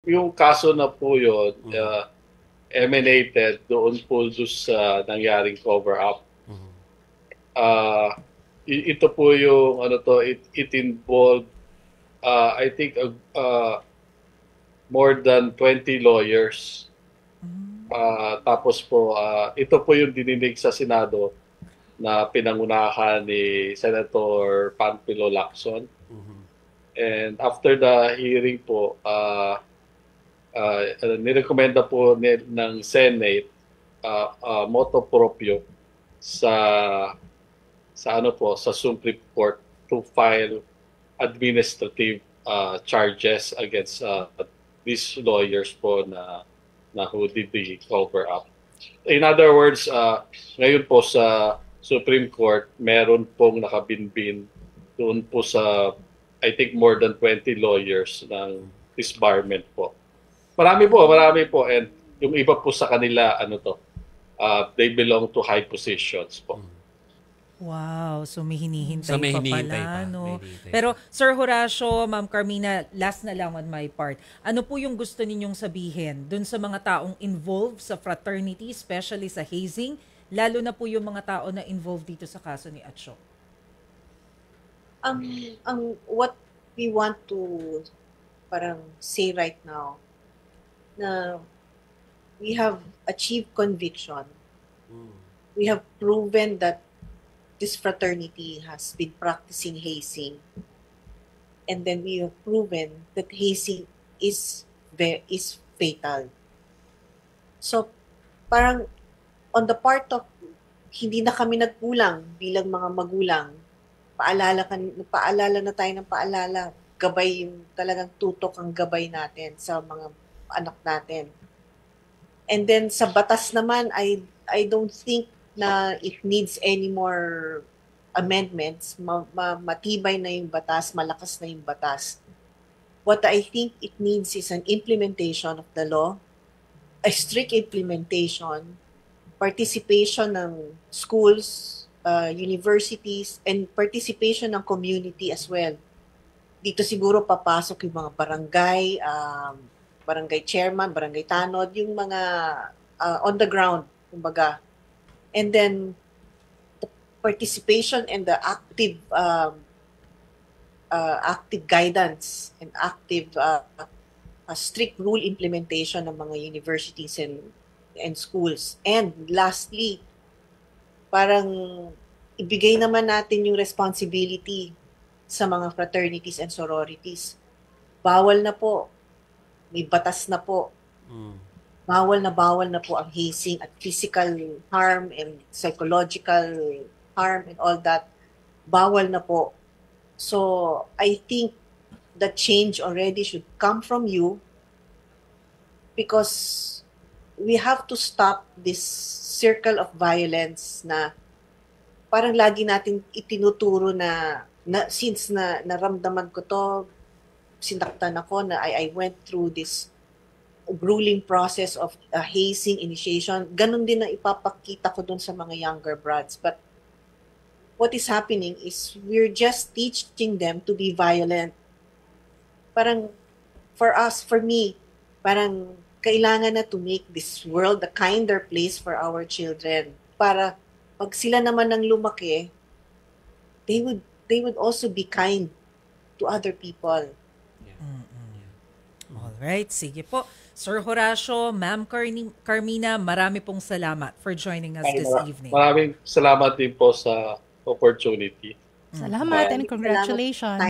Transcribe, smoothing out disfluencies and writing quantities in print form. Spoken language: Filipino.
yung kaso na po yun, emanated doon po sa nangyaring cover-up. Ito po yung ano to, it involved I think more than 20 lawyers. Tapos po ito po yung dininig sa Senado na pinangunahan ni Senator Panfilo Lacson. And after the hearing po, nirekomenda po ng Senate motu proprio sa ano po, sa Supreme Court to file administrative charges against these lawyers po na who did the cover-up. In other words, ngayon po sa Supreme Court, meron pong nakabinbin doon po sa, I think, more than 20 lawyers ng disbarment po. Marami po. And yung iba po sa kanila, they belong to high positions po. Wow, so may hinihintay pa pala, no? Pero Sir Horacio, Ma'am Carmina, last na lang on my part. Ano po yung gusto ninyong sabihin dun sa mga taong involved sa fraternity, especially sa hazing, lalo na po yung mga tao na involved dito sa kaso ni Atsyok? What we want to parang say right now, na we have achieved conviction. We have proven that this fraternity has been practicing hazing. And then we have proven that hazing is fatal. So, parang on the part of hindi na kami nagkulang bilang mga magulang, paalala na tayo ng paalala, gabay yung talagang tutok ang gabay natin sa mga anak natin. And then sa batas naman, I don't think na it needs any more amendments. Matibay na yung batas, malakas na yung batas. What I think it needs is an implementation of the law, a strict implementation, participation ng schools, universities, and participation ng community as well. Dito siguro papasok yung mga barangay, barangay chairman, barangay tanod, yung mga on the ground, kumbaga. And then the participation and the active guidance and active strict rule implementation ng mga universities and schools. And lastly, parang ibigay naman natin yung responsibility sa mga fraternities and sororities. Bawal na po. May batas na po. Bawal na po ang hazing at physical harm and psychological harm and all that. Bawal na po. So, I think the change already should come from you because we have to stop this circle of violence na parang lagi natin itinuturo na since naramdaman ko to, sinaktan ako na I went through this grueling process of hazing initiation. Ganon din na ipapakita ko dun sa mga younger brads. But what is happening is we're just teaching them to be violent. Parang for me, parang kailangan na to make this world a kinder place for our children. Para pag sila naman ang lumaki, they would also be kind to other people. Alright, sige po. Sir Horacio, Ma'am Carmina, marami pong salamat for joining us this evening. Maraming salamat din po sa opportunity. Salamat and congratulations.